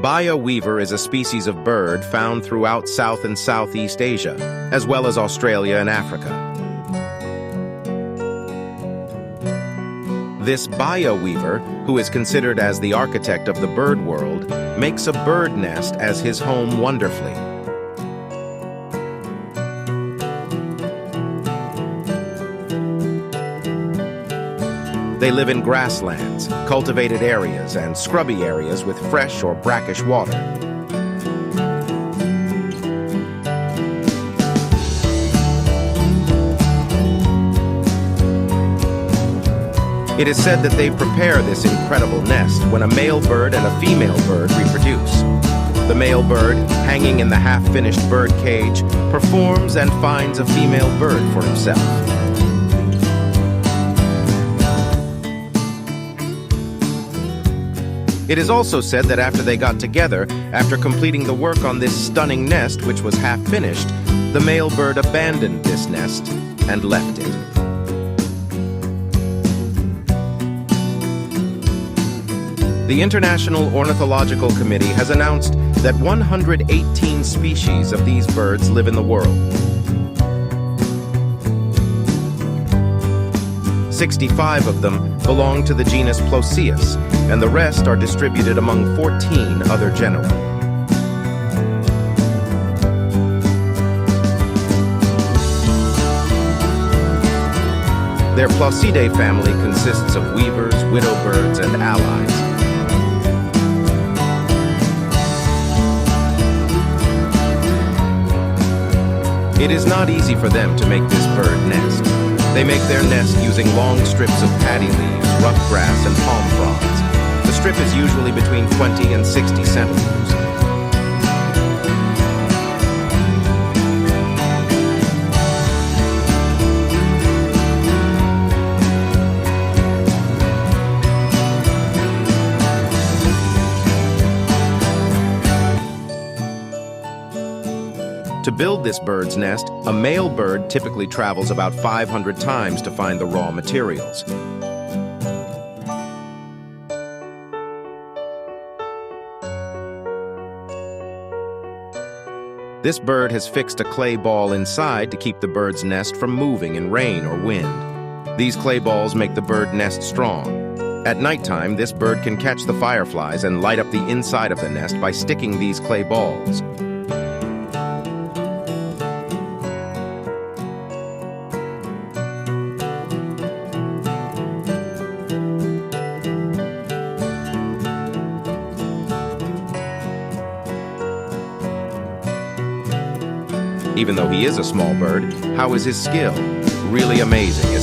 Baya Weaver is a species of bird found throughout South and Southeast Asia, as well as Australia and Africa. This Baya Weaver, who is considered as the architect of the bird world, makes a bird nest as his home wonderfully. They live in grasslands, cultivated areas, and scrubby areas with fresh or brackish water. It is said that they prepare this incredible nest when a male bird and a female bird reproduce. The male bird, hanging in the half-finished bird cage, performs and finds a female bird for himself. It is also said that after they got together, after completing the work on this stunning nest, which was half-finished, the male bird abandoned this nest and left it. The International Ornithological Committee has announced that 118 species of these birds live in the world. 65 of them belong to the genus Ploceus, and the rest are distributed among 14 other genera. Their Plaucidae family consists of weavers, widow birds, and allies. It is not easy for them to make this bird nest. They make their nest using long strips of paddy leaves, rough grass, and palm fronds. The strip is usually between 20 and 60 centimeters. To build this bird's nest, a male bird typically travels about 500 times to find the raw materials. This bird has fixed a clay ball inside to keep the bird's nest from moving in rain or wind. These clay balls make the bird nest strong. At nighttime, this bird can catch the fireflies and light up the inside of the nest by sticking these clay balls. Even though he is a small bird, how is his skill? Really amazing, isn't it?